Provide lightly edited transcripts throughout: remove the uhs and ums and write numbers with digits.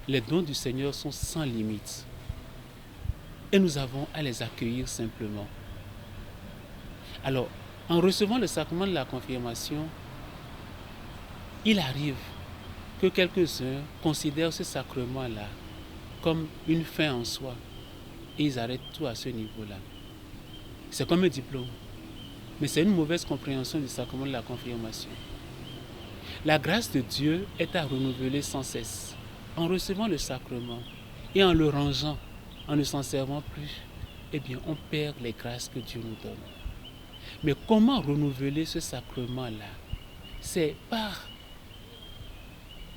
les dons du Seigneur sont sans limite. Et nous avons à les accueillir simplement. Alors, en recevant le sacrement de la confirmation, il arrive que quelques-uns considèrent ce sacrement-là comme une fin en soi. Et ils arrêtent tout à ce niveau-là. C'est comme un diplôme. Mais c'est une mauvaise compréhension du sacrement de la confirmation. La grâce de Dieu est à renouveler sans cesse. En recevant le sacrement et en le rangeant, en ne s'en servant plus, eh bien, on perd les grâces que Dieu nous donne. Mais comment renouveler ce sacrement-là? C'est par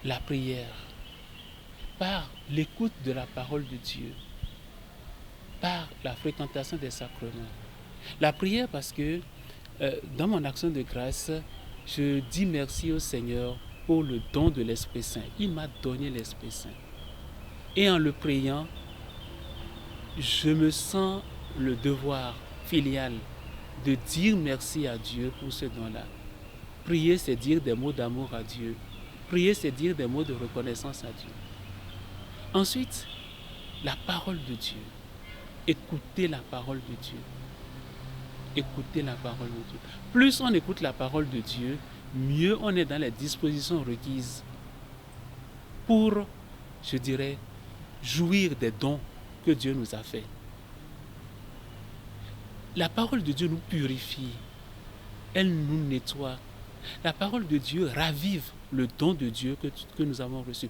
la prière, par l'écoute de la parole de Dieu, par la fréquentation des sacrements. La prière parce que dans mon action de grâce, je dis merci au Seigneur pour le don de l'Esprit Saint. Il m'a donné l'Esprit Saint. Et en le priant, je me sens le devoir filial de dire merci à Dieu pour ce don-là. Prier, c'est dire des mots d'amour à Dieu. Prier, c'est dire des mots de reconnaissance à Dieu. Ensuite, la parole de Dieu. Écoutez la parole de Dieu. Écoutez la parole de Dieu. Plus on écoute la parole de Dieu, mieux on est dans les dispositions requises pour, je dirais, jouir des dons que Dieu nous a faits. La parole de Dieu nous purifie, elle nous nettoie. La parole de Dieu ravive le don de Dieu que nous avons reçu.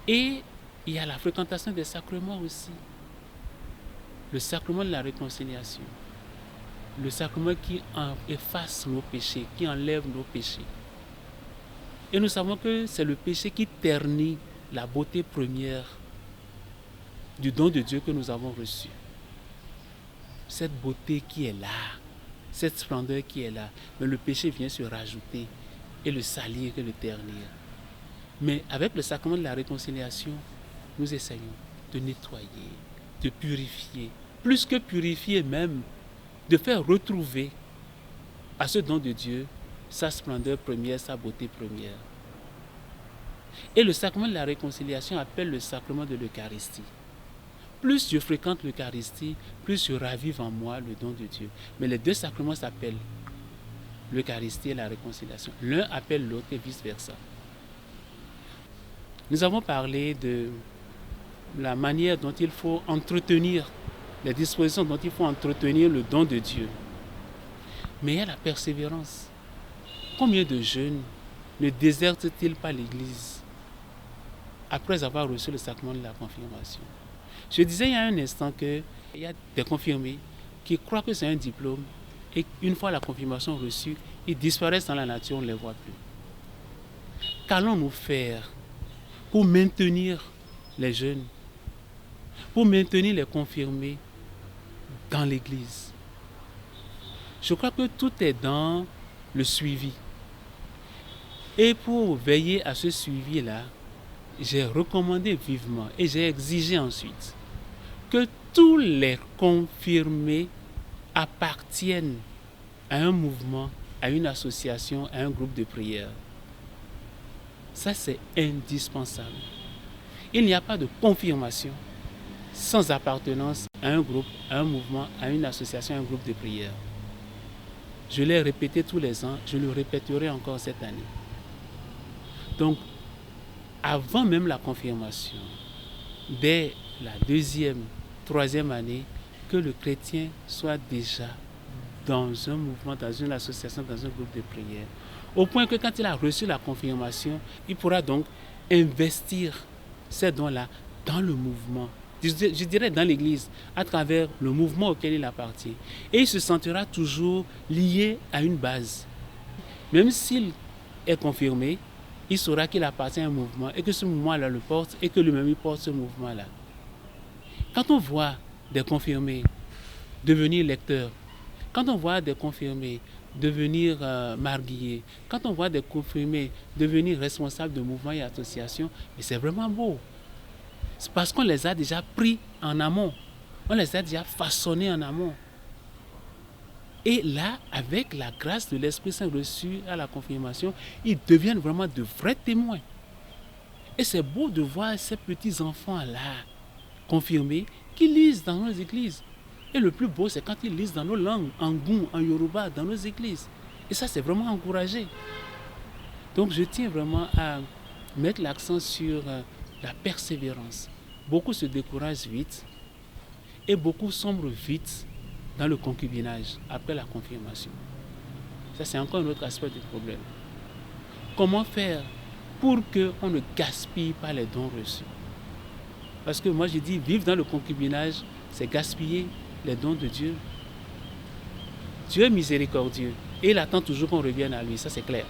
Et il y a la fréquentation des sacrements aussi. Le sacrement de la réconciliation. Le sacrement qui efface nos péchés, qui enlève nos péchés. Et nous savons que c'est le péché qui ternit la beauté première du don de Dieu que nous avons reçu. Cette beauté qui est là, cette splendeur qui est là, mais le péché vient se rajouter et le salir et le ternir. Mais avec le sacrement de la réconciliation, nous essayons de nettoyer, de purifier, plus que purifier même, de faire retrouver à ce don de Dieu sa splendeur première, sa beauté première. Et le sacrement de la réconciliation appelle le sacrement de l'Eucharistie. Plus je fréquente l'Eucharistie, plus je ravive en moi le don de Dieu. Mais les deux sacrements s'appellent l'Eucharistie et la réconciliation. L'un appelle l'autre et vice-versa. Nous avons parlé de la manière dont il faut entretenir, les dispositions dont il faut entretenir le don de Dieu. Mais il y a la persévérance. Combien de jeunes ne désertent-ils pas l'Église après avoir reçu le sacrement de la confirmation? Je disais il y a un instant qu'il y a des confirmés qui croient que c'est un diplôme et une fois la confirmation reçue, ils disparaissent dans la nature, on ne les voit plus. Qu'allons-nous faire pour maintenir les jeunes, pour maintenir les confirmés dans l'Église? Je crois que tout est dans le suivi. Et pour veiller à ce suivi-là, j'ai recommandé vivement et j'ai exigé ensuite que tous les confirmés appartiennent à un mouvement, à une association, à un groupe de prière. Ça, c'est indispensable. Il n'y a pas de confirmation sans appartenance à un groupe, à un mouvement, à une association, à un groupe de prière. Je l'ai répété tous les ans, je le répéterai encore cette année. Donc, avant même la confirmation, dès la deuxième, troisième année, que le chrétien soit déjà dans un mouvement, dans une association, dans un groupe de prière. Au point que quand il a reçu la confirmation, il pourra donc investir ces dons-là dans le mouvement, je dirais dans l'Église, à travers le mouvement auquel il appartient. Et il se sentira toujours lié à une base. Même s'il est confirmé, il saura qu'il appartient à un mouvement et que ce mouvement-là le porte et que lui-même il porte ce mouvement-là. Quand on voit des confirmés devenir lecteurs, quand on voit des confirmés devenir marguilliers, quand on voit des confirmés devenir responsables de mouvements et associations, c'est vraiment beau. C'est parce qu'on les a déjà pris en amont, on les a déjà façonnés en amont. Et là, avec la grâce de l'Esprit Saint reçu à la confirmation, ils deviennent vraiment de vrais témoins. Et c'est beau de voir ces petits enfants-là, confirmés, qui lisent dans nos églises. Et le plus beau, c'est quand ils lisent dans nos langues, en Goum, en Yoruba, dans nos églises. Et ça, c'est vraiment encouragé. Donc, je tiens vraiment à mettre l'accent sur la persévérance. Beaucoup se découragent vite et beaucoup sombrent vite dans le concubinage après la confirmation. Ça, c'est encore un autre aspect du problème. Comment faire pour qu'on ne gaspille pas les dons reçus? Parce que moi, je dis, vivre dans le concubinage, c'est gaspiller les dons de Dieu. Dieu est miséricordieux et il attend toujours qu'on revienne à lui. Ça, c'est clair.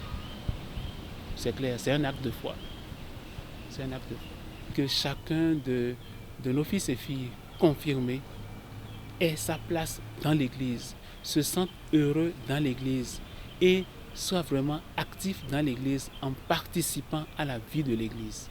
C'est clair, c'est un acte de foi. C'est un acte de foi. Que chacun de nos fils et filles confirmés ait sa place dans l'Église, se sente heureux dans l'Église et soit vraiment actif dans l'Église en participant à la vie de l'Église.